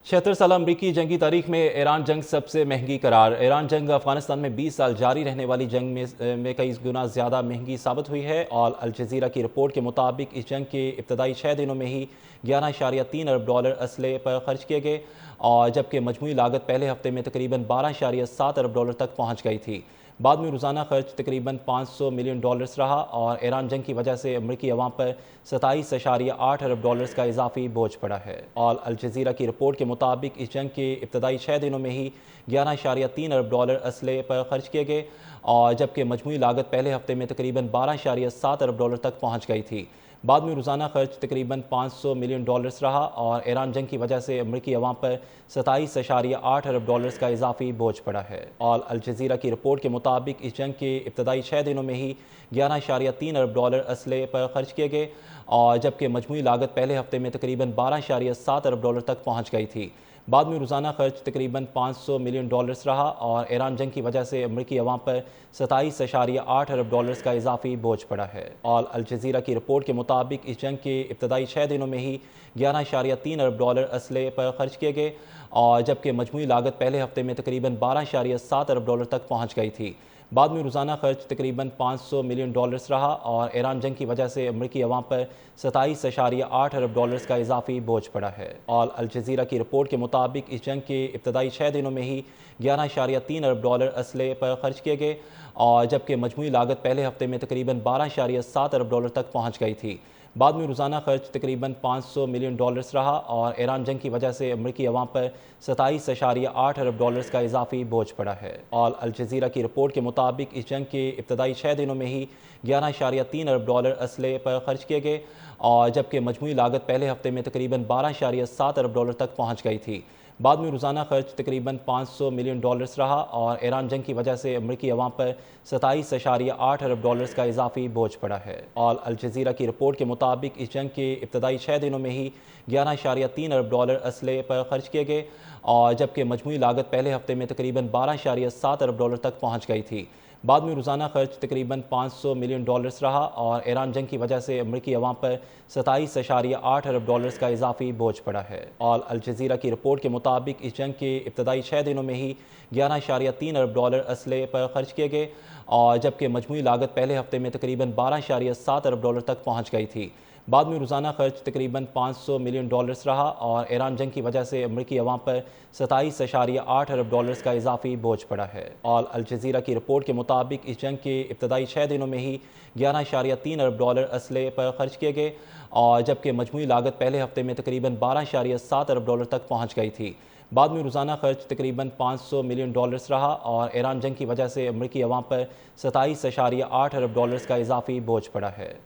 76 साल अमरीकी जंगी तारीख में ईरान जंग सबसे महंगी करार। ईरान जंग अफगानिस्तान में 20 साल जारी रहने वाली जंग में कई गुना ज़्यादा महंगी साबित हुई है और अल जज़ीरा की रिपोर्ट के मुताबिक इस जंग के इब्तदाई 6 दिनों में ही 11.3 अरब डॉलर असले पर खर्च किए गए और जबकि मजमूई लागत पहले हफ्ते में तकरीबन 12.7 अरब डॉलर तक पहुँच गई थी। बाद में रोज़ाना खर्च तकरीबन 500 मिलियन डॉलर्स रहा और ईरान जंग की वजह से अमरीकी अवाम पर 27.8 अरब डॉलर्स का इजाफी बोझ पड़ा है। और अल जज़ीरा की रिपोर्ट के मुताबिक इस जंग के इब्तदाई 6 दिनों में ही 11.3 अरब डॉलर असले पर खर्च किए गए और जबकि मजमूई लागत पहले हफ्ते में तकरीबन 12.7 अरब डॉलर तक पहुँच गई थी। बाद में रोज़ाना खर्च तकरीबन 500 मिलियन डॉलर्स रहा और ईरान जंग की वजह से अमरीकी अवाम पर 27.8 अरब डॉलर्स का इजाफी बोझ पड़ा है। और अल जज़ीरा की रिपोर्ट के मुताबिक इस जंग के इब्तदाई 6 दिनों में ही 11.3 अरब डॉलर असले पर खर्च किए गए और जबकि मजमूई लागत पहले हफ्ते में तकरीबन 12.7 अरब डॉलर तक पहुँच गई थी। बाद में रोज़ाना खर्च तकरीबन 500 मिलियन डॉलर्स रहा और ईरान जंग की वजह से अमरीकी अवाम पर 27.8 अरब डॉलर्स का इजाफी बोझ पड़ा है। और अल जज़ीरा की रिपोर्ट के मुताबिक इस जंग के इब्तदाई 6 दिनों में ही 11.3 अरब डॉलर असले पर खर्च किए गए और जबकि मजमूई लागत पहले हफ्ते में तकरीबन 12.7 अरब डॉलर तक पहुँच गई थी। बाद में रोज़ाना खर्च तकरीबन 500 मिलियन डॉलर्स रहा और ईरान जंग की वजह से अमरीकी अवाम पर 27.8 अरब डॉलर्स का इजाफी बोझ पड़ा है। और अल जज़ीरा की रिपोर्ट के मुताबिक इस जंग के इब्तदाई 6 दिनों में ही 11.3 अरब डॉलर असले पर खर्च किए गए और जबकि मजमूई लागत पहले हफ्ते में तकरीबन 12.7 अरब डॉलर तक पहुँच गई थी। बाद में रोज़ाना खर्च तकरीबन 500 मिलियन डॉलर्स रहा और ईरान जंग की वजह से अमरीकी अवाम पर 27.8 अरब डॉलर्स का इजाफी बोझ पड़ा है। और अल जज़ीरा की रिपोर्ट के मुताबिक इस जंग के इब्तदाई 6 दिनों में ही 11.3 अरब डॉलर असले पर खर्च किए गए और जबकि मजमूई लागत पहले हफ्ते में तकरीबन 12.7 अरब डॉलर तक पहुँच गई थी। बाद में रोज़ाना खर्च तकरीबन 500 मिलियन डॉलर्स रहा और ईरान जंग की वजह से अमरीकी अवाम पर 27.8 अरब डॉलर्स का इजाफी बोझ पड़ा है। और अल जज़ीरा की रिपोर्ट के मुताबिक इस जंग के इब्तदाई 6 दिनों में ही 11.3 अरब डॉलर असले पर खर्च किए गए और जबकि मजमूई लागत पहले हफ्ते में तकरीबन 12.7 अरब डॉलर तक पहुँच गई थी। बाद में रोज़ाना खर्च तकरीबन 500 मिलियन डॉलर्स रहा और ईरान जंग की वजह से अमरीकी अवाम पर 27.8 अरब डॉलर्स का इजाफी बोझ पड़ा है। और अल जज़ीरा की रिपोर्ट के मुताबिक इस जंग के इब्तदाई 6 दिनों में ही 11.3 अरब डॉलर असले पर खर्च किए गए और जबकि मजमूई लागत पहले हफ्ते में तकरीबन 12.7 अरब डॉलर तक पहुँच गई थी। बाद में रोज़ाना खर्च तकरीबन 500 मिलियन डॉलर्स रहा और ईरान जंग की वजह से अमरीकी अवाम पर 27.8 अरब डॉलर्स का इजाफी बोझ पड़ा है। और अल जज़ीरा की रिपोर्ट के मुताबिक इस जंग के इब्तदाई 6 दिनों में ही 11.3 अरब डॉलर असले पर खर्च किए गए और जबकि मजमूई लागत पहले हफ्ते में तकरीबन 12.7 अरब डॉलर तक पहुँच गई थी। बाद में रोज़ाना खर्च तकरीबन 500 मिलियन डॉलर्स रहा और ईरान जंग की वजह से अमरीकी अवाम पर 27.8 अरब डॉलर्स का इजाफी बोझ पड़ा है।